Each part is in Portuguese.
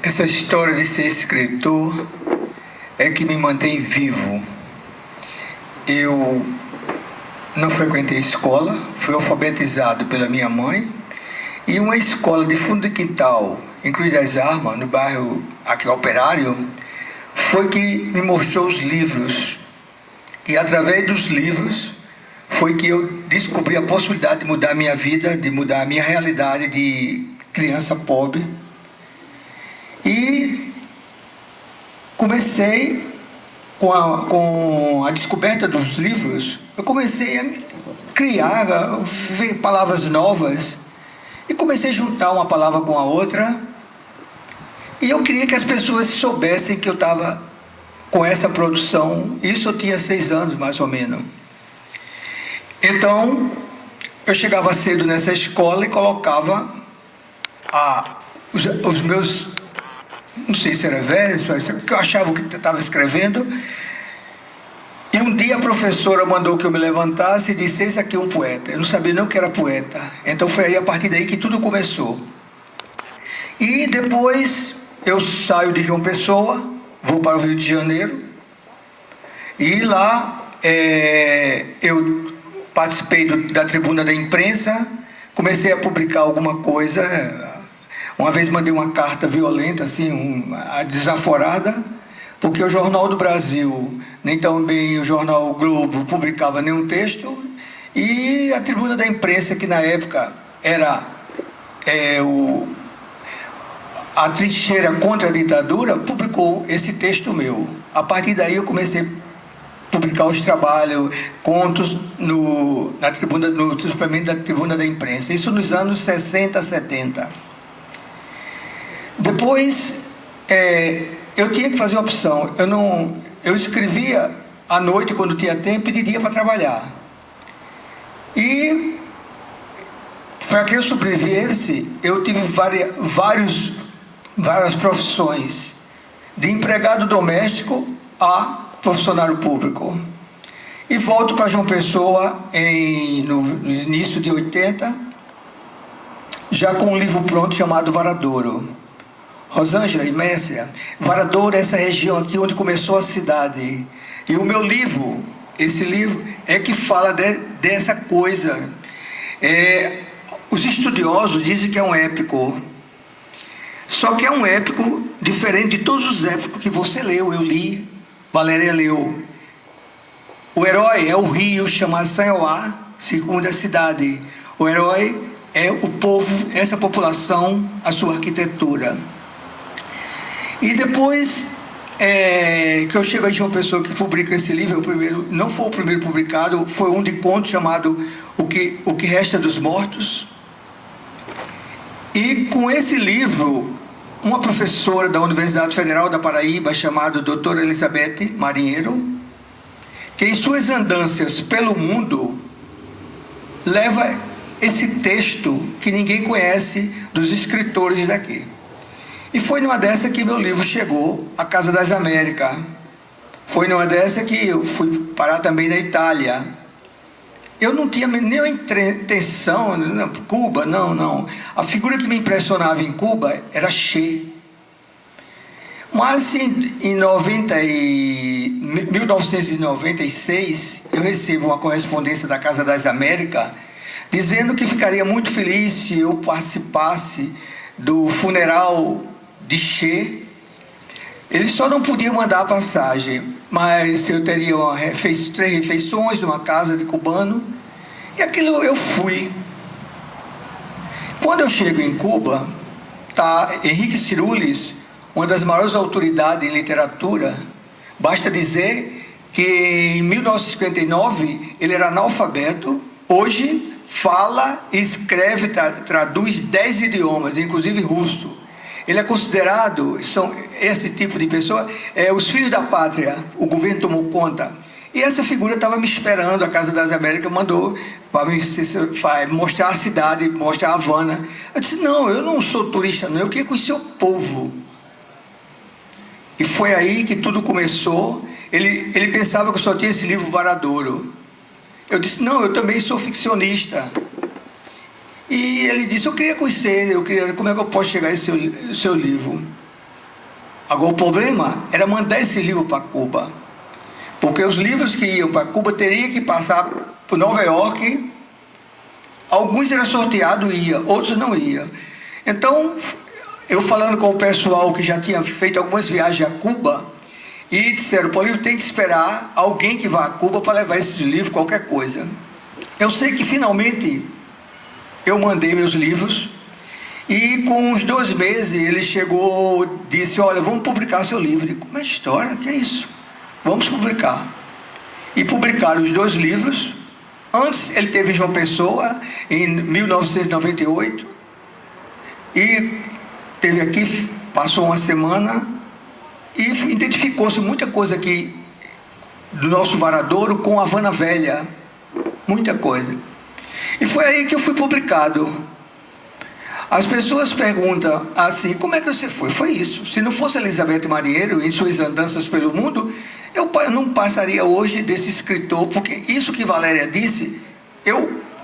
Essa história de ser escritor é que me mantém vivo. Eu não frequentei escola, fui alfabetizado pela minha mãe, e uma escola de fundo de quintal, em Cruz das Armas, no bairro aqui Operário, foi que me mostrou os livros. E através dos livros foi que eu descobri a possibilidade de mudar a minha vida, de mudar a minha realidade de criança pobre. E comecei com a descoberta dos livros, eu comecei a criar, ver palavras novas, e comecei a juntar uma palavra com a outra, e eu queria que as pessoas soubessem que eu estava com essa produção. Isso eu tinha 6 anos, mais ou menos. Então, eu chegava cedo nessa escola e colocava os meus, não sei se era verso, porque eu achava que eu estava escrevendo. E um dia a professora mandou que eu me levantasse e disse: esse aqui é um poeta. Eu não sabia nem o que era poeta. Então foi aí, a partir daí, que tudo começou. E depois eu saio de João Pessoa, vou para o Rio de Janeiro, e lá eu participei da tribuna da imprensa, comecei a publicar alguma coisa. Uma vez mandei uma carta violenta, assim, desaforada, porque o Jornal do Brasil, nem também o Jornal Globo publicava nenhum texto, e a tribuna da imprensa, que na época era a trincheira contra a ditadura, publicou esse texto meu. A partir daí eu comecei a publicar os trabalhos, contos no suplemento da tribuna da imprensa. Isso nos anos 60, 70. Depois, eu tinha que fazer uma opção. Eu escrevia à noite, quando tinha tempo, e de dia para trabalhar. E, para que eu sobrevivesse, eu tive várias profissões, de empregado doméstico a funcionário público. E volto para João Pessoa no início de 80, já com um livro pronto chamado Varadouro. Rosângela e Mércia, Varadouro é essa região aqui onde começou a cidade. E o meu livro, esse livro, é que fala dessa coisa. Os estudiosos dizem que é um épico. Só que é um épico diferente de todos os épicos que você leu, eu li, Valéria leu. O herói é o rio chamado Sanhoá, circunda a cidade. O herói é o povo, essa população, a sua arquitetura. E depois que eu chego a João Pessoa, que publica esse livro, não foi o primeiro publicado, foi um de contos chamado O que Resta dos Mortos. E com esse livro, uma professora da Universidade Federal da Paraíba, chamada doutora Elizabeth Marinheiro, que em suas andanças pelo mundo, leva esse texto que ninguém conhece dos escritores daqui. E foi numa dessa que meu livro chegou à Casa das Américas. Foi numa dessa que eu fui parar também na Itália. Eu não tinha nenhuma intenção, Cuba, não. A figura que me impressionava em Cuba era Che. Mas em 1996, eu recebo uma correspondência da Casa das Américas, dizendo que ficaria muito feliz se eu participasse do funeral de Che. Eles só não podiam mandar a passagem, mas eu teria 3 refeições numa casa de cubano, e aquilo eu fui. Quando eu chego em Cuba, está Henrique Cirulis, uma das maiores autoridades em literatura. Basta dizer que em 1959 ele era analfabeto, hoje fala, escreve, traduz 10 idiomas, inclusive russo. Ele é considerado, são esse tipo de pessoa, os filhos da pátria. O governo tomou conta. E essa figura estava me esperando, a Casa das Américas mandou para me mostrar a cidade, mostrar a Havana. Eu disse: não, eu não sou turista, não, eu queria conhecer o povo. E foi aí que tudo começou. Ele pensava que eu só tinha esse livro Varadouro. Eu disse: não, eu também sou ficcionista. E ele disse, eu queria conhecer, como é que eu posso chegar a esse seu livro? Agora, o problema era mandar esse livro para Cuba. Porque os livros que iam para Cuba teriam que passar por Nova York. Alguns eram sorteados e ia, outros não iam. Então, eu falando com o pessoal que já tinha feito algumas viagens a Cuba, e disseram, Paulinho, tem que esperar alguém que vá a Cuba para levar esses livros, qualquer coisa. Eu sei que finalmente eu mandei meus livros, e com uns 2 meses ele chegou, disse, olha, vamos publicar seu livro. Eu digo, como é história? Que é isso? Vamos publicar. E publicaram os 2 livros. Antes ele teve em João Pessoa, em 1998, e teve aqui, passou uma semana, e identificou-se muita coisa aqui do nosso Varadouro com Havana Velha, muita coisa. E foi aí que eu fui publicado. As pessoas perguntam assim, como é que você foi? Foi isso. Se não fosse Elizabeth Marinheiro em suas andanças pelo mundo, eu não passaria hoje desse escritor, porque isso que Valéria disse,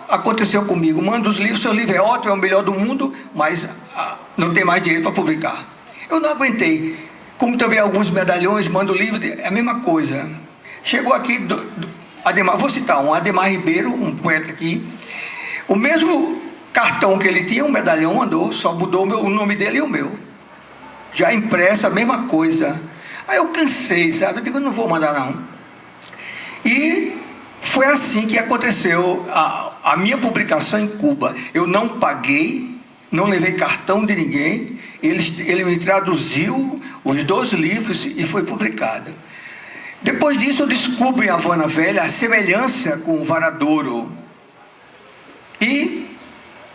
aconteceu comigo. Manda os livros, seu livro é ótimo, é o melhor do mundo, mas não tem mais dinheiro para publicar. Eu não aguentei. Como também alguns medalhões, manda o livro, é a mesma coisa. Chegou aqui, Ademar, vou citar Ademar Ribeiro, um poeta aqui, o mesmo cartão que ele tinha, um medalhão mandou, só mudou o nome dele e o meu. Já impresso, a mesma coisa. Aí eu cansei, sabe? Eu digo, não vou mandar não. E foi assim que aconteceu a minha publicação em Cuba. Eu não paguei, não levei cartão de ninguém. Ele me traduziu os 2 livros e foi publicado. Depois disso eu descubro em Havana Velha a semelhança com o Varadouro. E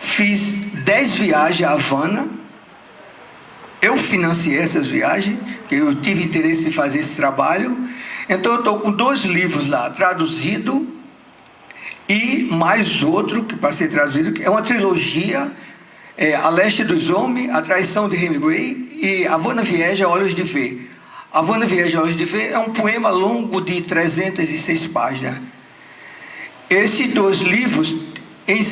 fiz 10 viagens a Havana. Eu financiei essas viagens, porque eu tive interesse em fazer esse trabalho. Então eu estou com 2 livros lá, traduzido, e mais outro que passei traduzido, que é uma trilogia, A Leste dos Homens, A Traição de Hemingway e Havana Vieja, Olhos de Ver. Havana Vieja, Olhos de Ver é um poema longo de 306 páginas. Esses 2 livros, em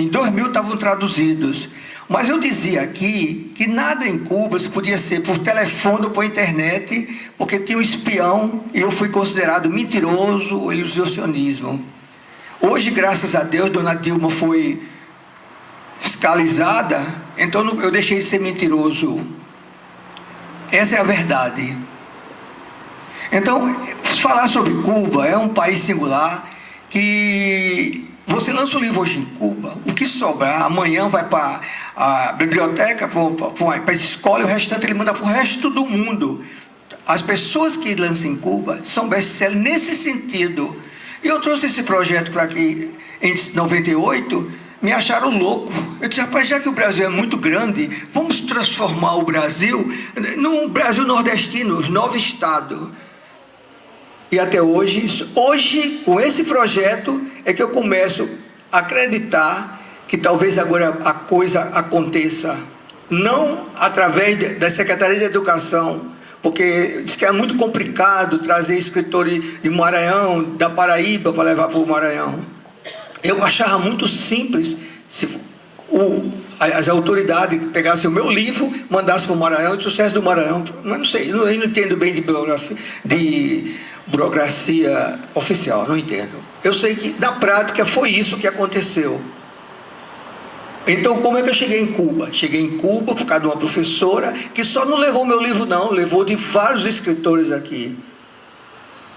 2000 estavam traduzidos. Mas eu dizia aqui que nada em Cuba se podia ser por telefone ou por internet, porque tinha um espião e eu fui considerado mentiroso ou ilusionismo. Hoje, graças a Deus, Dona Dilma foi fiscalizada, então eu deixei de ser mentiroso. Essa é a verdade. Então, falar sobre Cuba é um país singular que você lança um livro hoje em Cuba, o que sobrar, amanhã vai para a biblioteca, para a escola, e o restante ele manda para o resto do mundo. As pessoas que lançam em Cuba são best-sellers nesse sentido. E eu trouxe esse projeto para aqui em 98, me acharam louco. Eu disse, rapaz, já que o Brasil é muito grande, vamos transformar o Brasil num Brasil nordestino, os 9 estados. E até hoje, com esse projeto, é que eu começo a acreditar que talvez agora a coisa aconteça. Não através da Secretaria de Educação, porque diz que é muito complicado trazer escritores de Maranhão, da Paraíba, para levar para o Maranhão. Eu achava muito simples se as autoridades pegassem o meu livro, mandassem para o Maranhão, e sucesso do Maranhão. Mas não sei, eu não entendo bem de burocracia oficial, não entendo. Eu sei que na prática foi isso que aconteceu. Então, como é que eu cheguei em Cuba? Cheguei em Cuba por causa de uma professora que só não levou meu livro não, levou de vários escritores aqui.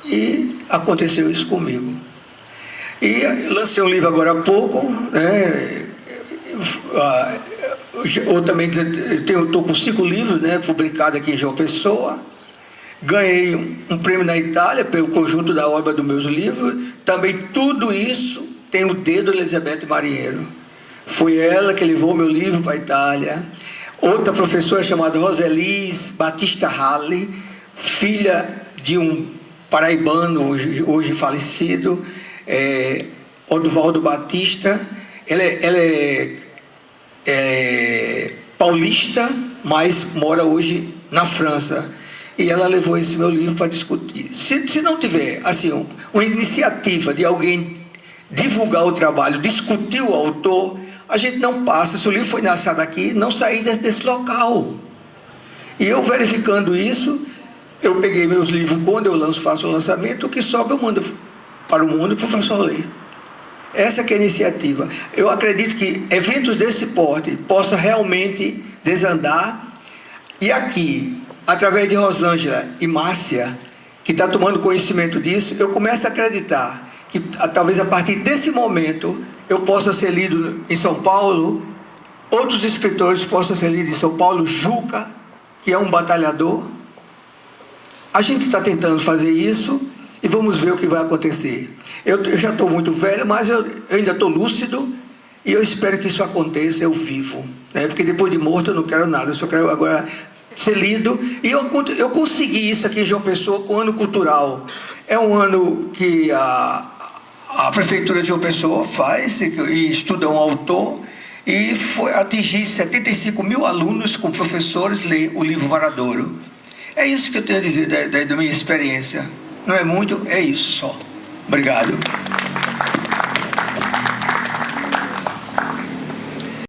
E aconteceu isso comigo. E lancei um livro agora há pouco, né? Eu também estou com 5 livros, né, publicados aqui em João Pessoa. Ganhei um prêmio na Itália pelo conjunto da obra dos meus livros. Também tudo isso tem o dedo de Elizabeth Marinheiro. Foi ela que levou meu livro para a Itália. Outra professora chamada Roselis Batista Halle, filha de um paraibano hoje falecido, Oduvaldo Batista. Ela é paulista, mas mora hoje na França. E ela levou esse meu livro para discutir. Se não tiver assim, uma iniciativa de alguém divulgar o trabalho, discutir o autor, a gente não passa, se o livro foi lançado aqui, não sair desse local. E eu verificando isso, eu peguei meus livros, quando eu faço o lançamento, o que sobra eu mando para o mundo, para o professor ler. Essa que é a iniciativa. Eu acredito que eventos desse porte possam realmente desandar. E aqui, através de Rosângela e Márcia, que está tomando conhecimento disso, eu começo a acreditar que talvez a partir desse momento eu possa ser lido em São Paulo, outros escritores possam ser lidos em São Paulo, Juca, que é um batalhador. A gente está tentando fazer isso e vamos ver o que vai acontecer. Eu já estou muito velho, mas eu ainda estou lúcido e eu espero que isso aconteça, eu vivo. Né? Porque depois de morto eu não quero nada, eu só quero agora ser lido. E eu consegui isso aqui em João Pessoa com o ano cultural. É um ano que a Prefeitura de João Pessoa faz e estuda um autor e foi atingir 75 mil alunos com professores ler o livro Varadouro. É isso que eu tenho a dizer da minha experiência. Não é muito, é isso só. Obrigado.